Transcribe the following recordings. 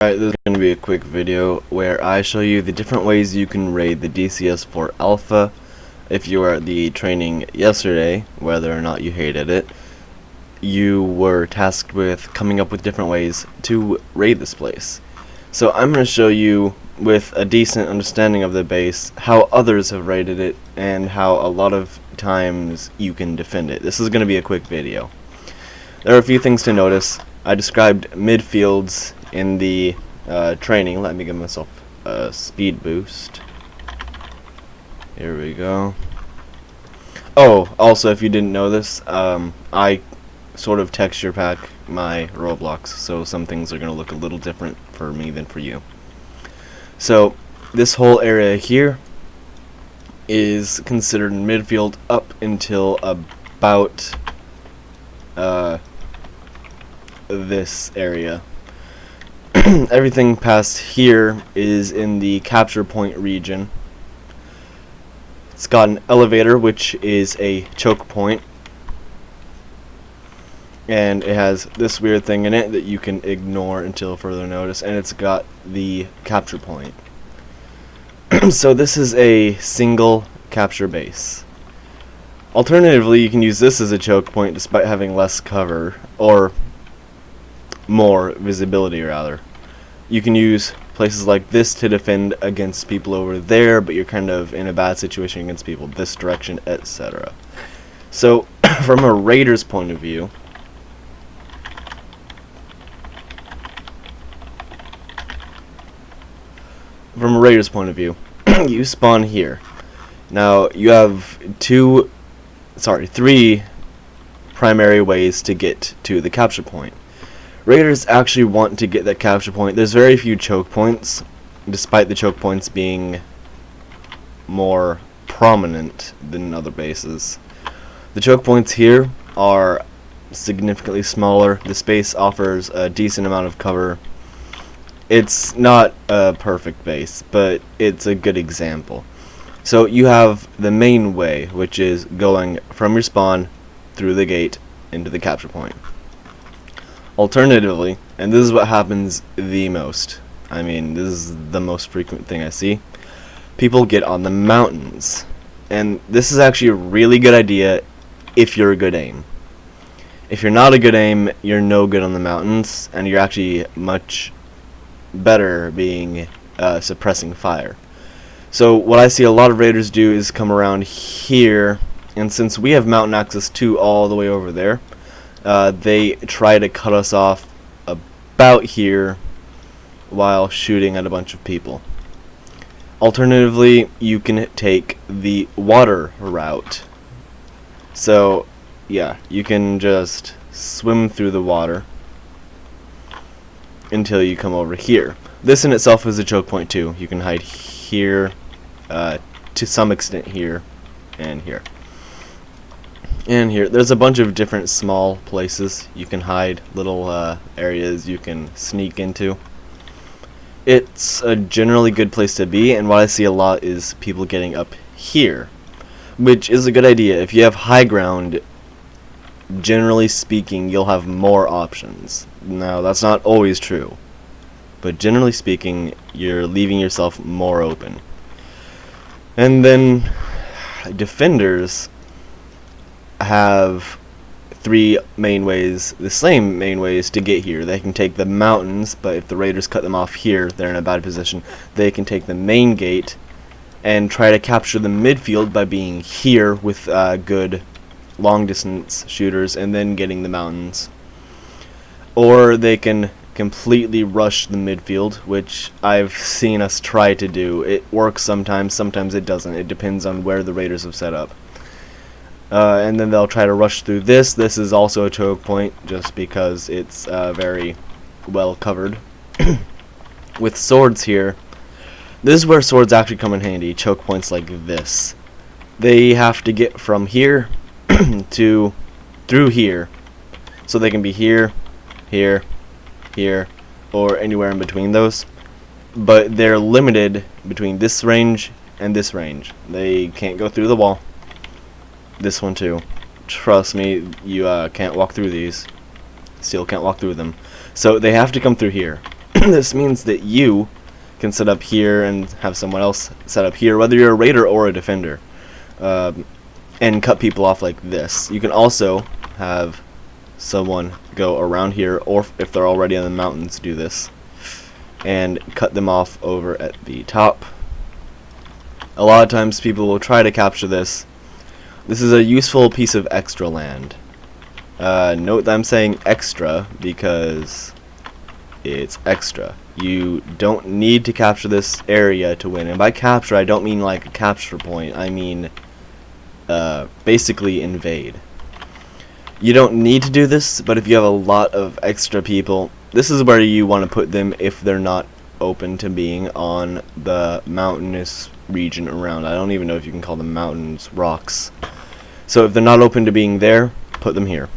Alright, this is going to be a quick video where I show you the different ways you can raid the DCS4 Alpha. If you were at the training yesterday, whether or not you hated it, you were tasked with coming up with different ways to raid this place. So I'm going to show you, with a decent understanding of the base, how others have raided it and how a lot of times you can defend it. This is going to be a quick video. There are a few things to notice. I described midfields in the training. Let me give myself a speed boost. Here we go. Oh, also, if you didn't know this, I sort of texture pack my Roblox, so some things are going to look a little different for me than for you. So, this whole area here is considered midfield up until about this area. Everything past here is in the capture point region. It's got an elevator, which is a choke point, and it has this weird thing in it that you can ignore until further notice, and it's got the capture point. So this is a single capture base. Alternatively, you can use this as a choke point despite having less cover, or more visibility rather. You can use places like this to defend against people over there, but you're kind of in a bad situation against people this direction, etc. So from a raider's point of view, you spawn here. Now you have three primary ways to get to the capture point. Raiders actually want to get that capture point. There's very few choke points, despite the choke points being more prominent than other bases. The choke points here are significantly smaller. The space offers a decent amount of cover. It's not a perfect base, but it's a good example. So you have the main way, which is going from your spawn through the gate into the capture point. Alternatively, and this is what happens the most, I mean, this is the most frequent thing I see, people get on the mountains. And this is actually a really good idea if you're a good aim. If you're not a good aim, you're no good on the mountains, and you're actually much better being suppressing fire. So what I see a lot of raiders do is come around here, and since we have mountain access to all the way over there, they try to cut us off about here while shooting at a bunch of people. Alternatively, you can take the water route. So yeah, you can just swim through the water until you come over here. This in itself is a choke point too. You can hide here, to some extent here, and here. And here, there's a bunch of different small places you can hide, little areas you can sneak into. It's a generally good place to be, and what I see a lot is people getting up here, which is a good idea. If you have high ground, generally speaking, you'll have more options. Now, that's not always true, but generally speaking, you're leaving yourself more open. And then defenders have three main ways, the same main ways to get here. They can take the mountains, but if the raiders cut them off here, they're in a bad position. They can take the main gate and try to capture the midfield by being here with good long distance shooters and then getting the mountains. Or they can completely rush the midfield, which I've seen us try to do. It works sometimes, sometimes it doesn't. It depends on where the raiders have set up. And then they'll try to rush through this. This is also a choke point, just because it's very well covered. With swords here, this is where swords actually come in handy, choke points like this. They have to get from here to through here, so they can be here, here, here, or anywhere in between those. But they're limited between this range and this range. They can't go through the wall. This one too. Trust me, you can't walk through these. Still can't walk through them. So they have to come through here. This means that you can set up here and have someone else set up here, whether you're a raider or a defender, and cut people off like this. You can also have someone go around here, or if they're already on the mountains, do this and cut them off over at the top. A lot of times people will try to capture this. This is a useful piece of extra land. Note that I'm saying extra because it's extra. You don't need to capture this area to win. And by capture, I don't mean like a capture point. I mean basically invade. You don't need to do this, but if you have a lot of extra people, this is where you want to put them if they're not open to being on the mountainous region around. I don't even know if you can call them mountains, rocks. So if they're not open to being there, put them here.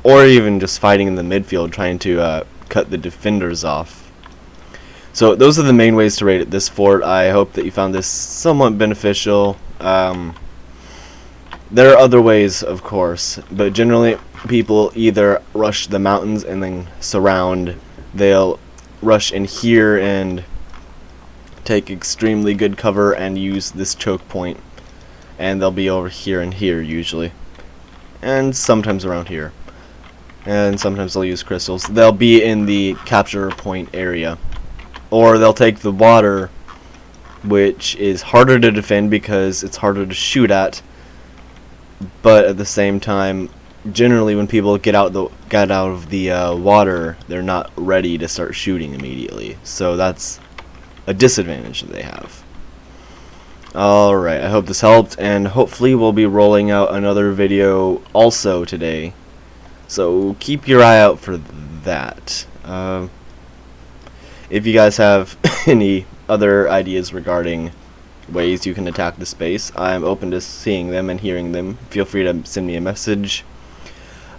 Or even just fighting in the midfield, trying to cut the defenders off. So those are the main ways to raid at this fort. I hope that you found this somewhat beneficial. There are other ways, of course, but generally people either rush the mountains and then surround. They'll rush in here and take extremely good cover and use this choke point, and they'll be over here and here usually, and sometimes around here, and sometimes they'll use crystals. They'll be in the capture point area, or they'll take the water, which is harder to defend because it's harder to shoot at, but at the same time, generally when people get out of the water, they're not ready to start shooting immediately, so that's a disadvantage that they have. Alright, I hope this helped, and hopefully we'll be rolling out another video also today, so keep your eye out for that. If you guys have any other ideas regarding ways you can attack the space, I'm open to seeing them and hearing them. Feel free to send me a message.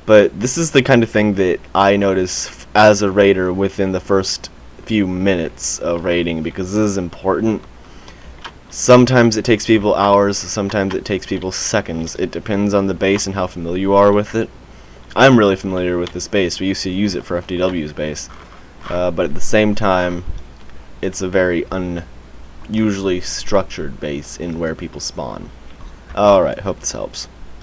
But this is the kind of thing that I notice as a raider within the first few minutes of raiding, because this is important. Sometimes it takes people hours, sometimes it takes people seconds. It depends on the base and how familiar you are with it. I'm really familiar with this base. We used to use it for FDW's base. But at the same time, it's a very unusually structured base in where people spawn. Alright, hope this helps.